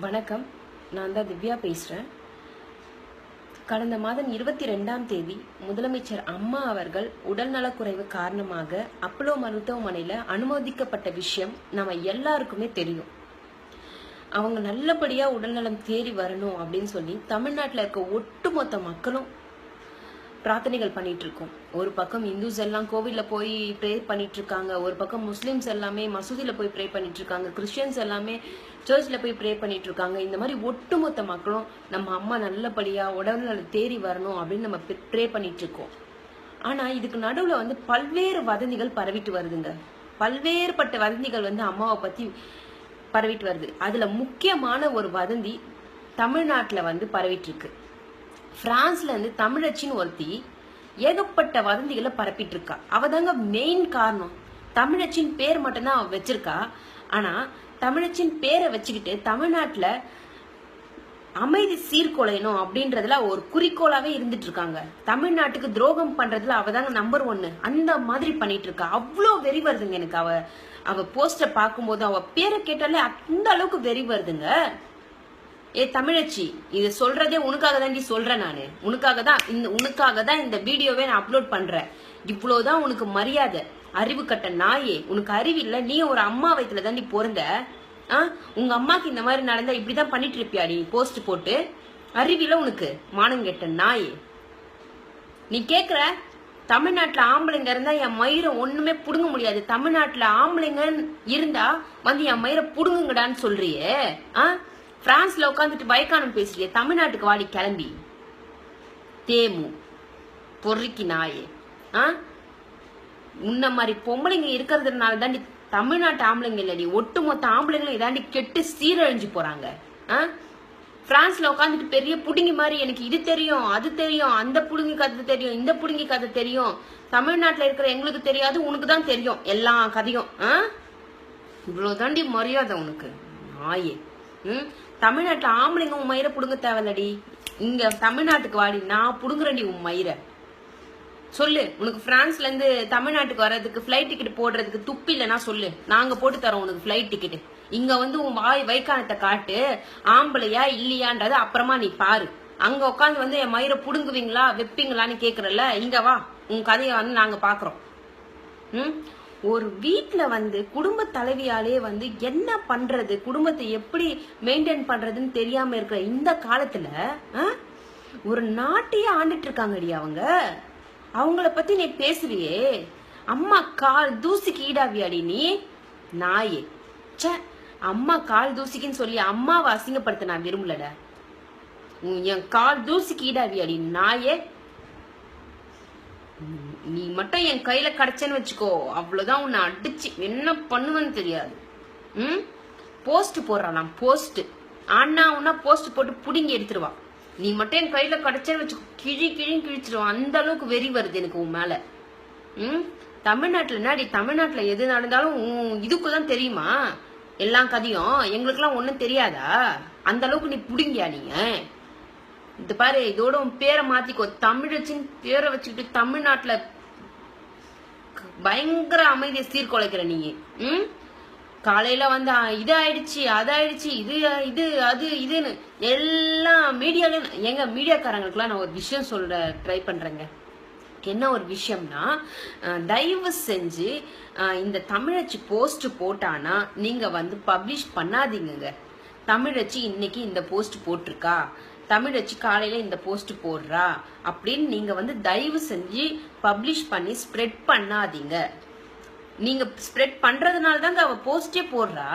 வணக்கம். நான் தான் திவ்யா பேசுகிறேன். கடந்த மாதம் 22ஆம் தேதி முதலமைச்சர் அம்மா அவர்கள் உடல்நலக்குறைவு காரணமாக அப்போலோ மருத்துவமனையில் அனுமதிக்கப்பட்ட விஷயம் நம்ம எல்லாருக்குமே தெரியும். அவங்க நல்லபடியாக உடல்நலம் தேறி வரணும் அப்படின்னு சொல்லி தமிழ்நாட்டில் இருக்க ஒட்டுமொத்த மக்களும் பிரார்த்தனைகள் பண்ணிட்டு இருக்கோம். ஒரு பக்கம் இந்துஸ் எல்லாம் கோவில்ல போய் ப்ரே பண்ணிட்டு இருக்காங்க, ஒரு பக்கம் முஸ்லிம்ஸ் எல்லாமே மசூதியில போய் ப்ரே பண்ணிட்டு இருக்காங்க, கிறிஸ்டியன்ஸ் எல்லாமே சர்ச்ல போய் ப்ரே பண்ணிட்டு இருக்காங்க. இந்த மாதிரி ஒட்டுமொத்த மக்களும் நம்ம அம்மா நல்லபடியா உடல்நல தேறி வரணும் அப்படின்னு நம்ம ப்ரே பண்ணிட்டு இருக்கோம். ஆனா இதுக்கு நடுவுல பல்வேறு வதந்திகள் பரவிட்டு வருதுங்க. பல்வேறுபட்ட வதந்திகள் அம்மாவை பத்தி பரவிட்டு வருது. அதுல முக்கியமான ஒரு வதந்தி தமிழ்நாட்டுல பரவிட்டு இருக்கு. பிரான்ஸ்ல தமிழச்சின்னு ஒருத்தி ஏகப்பட்ட வதந்திகளை பரப்பிட்டு இருக்கா. அவதாங்க மெயின் காரணம். தமிழச்சின் பேர் மட்டும்தான் அவ வச்சிருக்கா. ஆனா தமிழச்சின் பேரை வச்சுக்கிட்டு தமிழ்நாட்டுல அமைதி சீர்குலையணும் அப்படின்றதுல ஒரு குறிக்கோளாவே இருந்துட்டு இருக்காங்க. தமிழ்நாட்டுக்கு துரோகம் பண்றதுல அவதாங்க நம்பர் 1. அந்த மாதிரி பண்ணிட்டு இருக்கா. அவ்வளோ வெறி வருதுங்க எனக்கு. அவ போஸ்டர் பார்க்கும்போது அவ பேரை கேட்டாலே அந்த அளவுக்கு வெறி வருதுங்க. ஏ தமிழச்சி, இது சொல்றதே உனக்காக தாண்டி சொல்றேன். நானு உனக்காக தான் இந்த வீடியோவே நான் அப்லோட் பண்றேன். இவ்வளவுதான் உனக்கு மரியாதை. அறிவு கட்ட நாயே, உனக்கு அறிவு இல்ல. நீ ஒரு அம்மா வயித்துல தாண்டி பிறந்த. உங்க அம்மாக்கு இந்த மாதிரி நடந்தா இப்படிதான் பண்ணிட்டு இருப்பியா நீ போஸ்ட் போட்டு? அறிவில உனக்கு, மானங்கெட்ட நாயே. நீ கேக்குற தமிழ்நாட்டுல ஆம்பளைங்க இருந்தா என் மயிரை ஒண்ணுமே புடுங்க முடியாது. தமிழ்நாட்டுல ஆம்பளைங்க இருந்தா என் மயிரை புடுங்குங்கடான்னு சொல்றியே. பிரான்ஸ்ல உட்காந்துட்டு பயக்கானம் பேசுறிய. தமிழ்நாட்டுக்கு வாடி கிளம்பி. தேமு பொறுக்கி நாயே. உன்ன மாதிரி பொம்பளைங்க இருக்கிறதுனால தாண்டி தமிழ்நாட்டு ஆம்பளைங்க இல்லடி, ஒட்டுமொத்த ஆம்பளைங்களும் இதாண்டி கெட்டு சீரழிஞ்சு போறாங்க. பிரான்ஸ்ல உட்காந்துட்டு பெரிய புடுங்கி மாதிரி எனக்கு இது தெரியும் அது தெரியும், அந்த புடுங்கி கதை தெரியும், இந்த புடுங்கி கதை தெரியும், தமிழ்நாட்டுல இருக்கிற எங்களுக்கு தெரியாது, உனக்கு தான் தெரியும் எல்லா கதையும். இவ்வளவு தாண்டி மரியாதை உனக்கு நாயே. தமிழ்நாட்டுல ஆம்பளைங்க உன் மயிரை புடுங்க தேவையில்லடி. இங்க தமிழ்நாட்டுக்கு வாடி, நான் புடுங்குறேன்டி உன் மயிரை. சொல்லு, உனக்கு பிரான்ஸ்ல இருந்து தமிழ்நாட்டுக்கு வர்றதுக்கு பிளைட் டிக்கெட் போடுறதுக்கு துப்பி இல்லைன்னா சொல்லு, நாங்க போட்டு தரோம் உனக்கு பிளைட் டிக்கெட். இங்க உன் வைக்கானத்தை காட்டு, ஆம்பளையா இல்லையான்றது அப்புறமா நீ பாரு. அங்க உட்காந்து என் மயிரை புடுங்குவீங்களா வைப்பீங்களான்னு கேக்குறல, இங்க வா, உன் கதையை நாங்க பாக்குறோம். ஒரு வீட்டுல குடும்ப தலைவியாலே என்ன பண்றது, குடும்பத்தை எப்படி மெயின்டைன் பண்றதுன்னு தெரியாம இருக்கிற இந்த காலத்துல ஒரு நாட்டையே ஆண்டுட்டு இருக்காங்கடி அவங்க. அவங்கள பத்தி நீ பேசுறியே, அம்மா கால் தூசிக்கு ஈடாவியாடி நீ நாயே. அம்மா கால் தூசிக்குன்னு சொல்லி அம்மாவை அசிங்கப்படுத்த நான் விரும்பலடா. என் கால் தூசிக்கு ஈடாவியாடி நாயே. நீ மட்டும் என் கையில கிடைச்சேன்னு வச்சுக்கோ, அவ்வளவுதான். உன்னை அடிச்சு என்ன பண்ணுவேன்னு தெரியாது. போஸ்ட் போடுறான் போஸ்ட். அண்ணா உன்னா போஸ்ட் போட்டு புடிங்கி எடுத்துருவா. நீ மட்டும் என் கையில கிடைச்சேன்னு வச்சுக்கோ, கிழின்னு கிழிச்சிருவான். அந்த அளவுக்கு வெறி வருது எனக்கு உன் மேல. தமிழ்நாட்டுல என்னடி, தமிழ்நாட்டுல எது நடந்தாலும் இதுக்குதான் தெரியுமா எல்லா கதையும்? எங்களுக்கு எல்லாம் ஒண்ணும் தெரியாதா? அந்த அளவுக்கு நீ புடிங்கியா நீங்க? இது பாரு, இதோட உன் பேரை மாத்திக்கோ. தமிழச்சின் பேரை வச்சுக்கிட்டு தமிழ்நாட்டுல பயங்கர அமைதியை சீர்குலைக்கிற நீங்க. காலையில இது ஆயிடுச்சு அது ஆயிடுச்சு, இது அது இதுன்னு எல்லாம் மீடியால. எங்க மீடியாக்காரங்களுக்குலாம் நான் ஒரு விஷயம் சொல்ல ட்ரை பண்றேங்க. என்ன ஒரு விஷயம்னா, தயவு செஞ்சு இந்த தமிழச்சி போஸ்ட் போட்டானா நீங்க பப்ளிஷ் பண்ணாதீங்க. தமிழச்சி இன்னைக்கு இந்த போஸ்ட் போட்டிருக்கா, தமிழச்சி காலையில இந்த போஸ்ட் போடுறா அப்படின்னு நீங்க தயவு செஞ்சு பப்ளிஷ் பண்ணி ஸ்ப்ரெட் பண்ணாதீங்க. நீங்க ஸ்ப்ரெட் பண்றதுனால தாங்க அவ போஸ்டே போடுறா.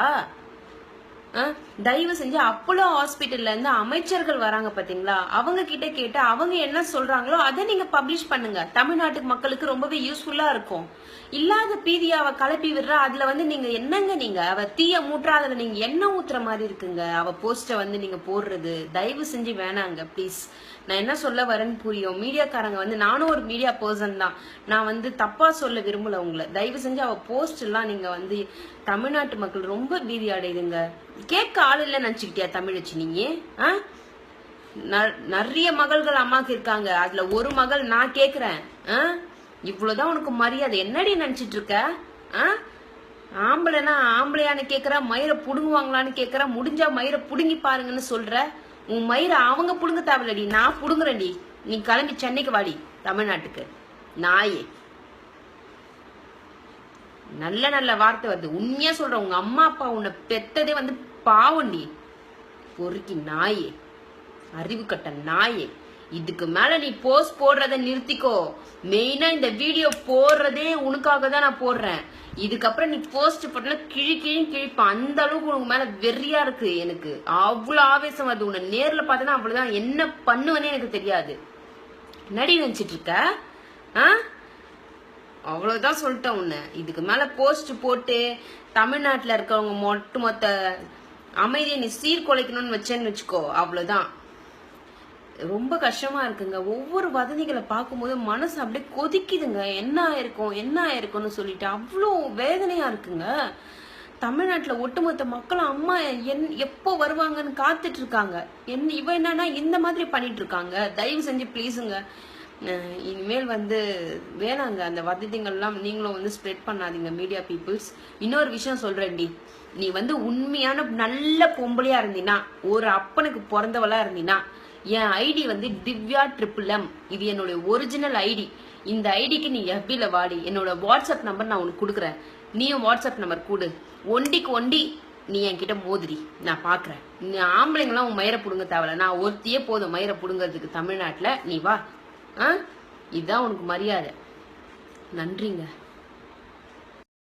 தயவு செஞ்சு அப்போலோ ஹாஸ்பிட்டல்ல இருந்து அமைச்சர்கள் வராங்க பாத்தீங்களா, அவங்க கிட்ட கேட்டு அவங்க என்ன சொல்றாங்களோ அதை நீங்க பப்ளிஷ் பண்ணுங்க. தமிழ்நாட்டு மக்களுக்கு ரொம்பவே யூஸ்ஃபுல்லா இருக்கும். இல்லாத பீதியா அவ கலப்பி விடுறா. அதுல நீங்க என்னங்க, நீங்க அவ தீய மூற்றா, அதுல நீங்க எண்ணெய் ஊத்துற மாதிரி இருக்குங்க அவ போஸ்ட நீங்க போடுறது. தயவு செஞ்சு வேணாங்க ப்ளீஸ். நான் என்ன சொல்ல வரேன்னு புரியும். மீடியாக்காரங்க நானும் ஒரு மீடியா பர்சன் தான். நான் தப்பா சொல்ல விரும்பல உங்களை. தயவு செஞ்சு அவ போஸ்ட் எல்லாம் நீங்க தமிழ்நாட்டு மக்கள் ரொம்ப பீதி அடையுதுங்க. கேட்க ஆள் இல்ல நினைச்சுக்கிட்டியா தமிழச்சி நீங்க? நிறைய மகள்கள் அம்மாக்கு இருக்காங்க, அதுல ஒரு மகள் நான் கேக்குறேன். இவ்வளவுதான் உனக்கு மரியாதை? என்னடி நினைச்சிட்டு இருக்க? ஆம்பளைனா ஆம்பளையான்னு கேக்குற, மயிரை புடுங்குவாங்களான்னு கேக்குற, முடிஞ்சா மயிரை புடுங்கி பாருங்கன்னு சொல்ற. உன் மயிரை அவங்க புடுங்க தேவையில்லடி, நான் புடுங்குறேன்டி. நீ கிளம்பி சென்னைக்கு வாடி, தமிழ்நாட்டுக்கு நாயே. நல்ல நல்ல வார்த்தை வருது. உண்மையா சொல்ற, உங்க அம்மா அப்பா உன்னை பெத்ததே வந்து பாவண்டி. பொறுக்கி நாயே, அறிவு கட்ட நாயே. இதுக்கு மேல நீ போஸ்ட் போடுறத நிறுத்திக்கோ. மெயினா இந்த வீடியோ போடுறதே உனக்காக தான் நான் போடுறேன். இதுக்கப்புறம் நீ போஸ்ட் பண்ணல கிழிப்ப. அந்த அளவுக்கு உனக்கு மேல வெறியா இருக்கு எனக்கு. அவ்வளவு ஆவேசம் வருது. உன்னை நேர்ல பார்த்தனா அவ்வளவுதான், என்ன பண்ணுவேன்னு எனக்கு தெரியாது. நடி நினைச்சிட்டு இருக்க? அவ்வளவுதான் சொல்லிட்டேன் உன்னை. இதுக்கு மேல போஸ்ட் போட்டு தமிழ்நாட்டுல இருக்கவங்க ஒட்டுமொத்த அமைதியை நீ சீர்குலைக்கணும்னு வச்சேன்னு வச்சுக்கோ, அவ்வளவுதான். ரொம்ப கஷ்டமா இருக்குங்க. ஒவ்வொரு வதந்திகளை பார்க்கும்போது மனசு அப்படியே கொதிக்குதுங்க. என்ன ஆயிருக்கும்னு சொல்லிட்டு அவ்வளோ வேதனையா இருக்குங்க. தமிழ்நாட்டுல ஒட்டுமொத்த மக்களும் அம்மா எப்போ வருவாங்கன்னு காத்துட்டு இருக்காங்க. இவ என்னன்னா இந்த மாதிரி பண்ணிட்டு இருக்காங்க. தயவு செஞ்சு ப்ளீஸுங்க, இனிமேல் வந்து வேணாங்க அந்த வதந்திகள்லாம் நீங்களும் வந்து ஸ்ப்ரெட் பண்ணாதீங்க மீடியா பீப்புள்ஸ். இன்னொரு விஷயம் சொல்றேன்டி, நீ வந்து உண்மையான நல்ல பொம்பளையா இருந்தீனா, ஒரு அப்பனுக்கு பிறந்தவளா இருந்தீனா, என் ஐடி வந்து திவ்யா MMM. இது என்னோட ஒரிஜினல் ஐடி. இந்த ஐடிக்கு நீ FBல வாடி. என்னோட வாட்ஸ்அப் நம்பர் நான் உனக்கு கொடுக்குறேன். நீயும் வாட்ஸ்அப் நம்பர் கொடு. ஒண்டிக்கு ஒண்டி நீ என்கிட்ட மோதிரி, நான் பாக்குறேன். நீ ஆம்பளைங்களாம் உன் மயிரை புடுங்க தேவையில்ல. நான் ஒருத்தியே போதும் மயிரை புடுங்கிறதுக்கு தமிழ்நாட்டுல. நீ வா. இதுதான் உனக்கு மரியாதை. நன்றிங்க.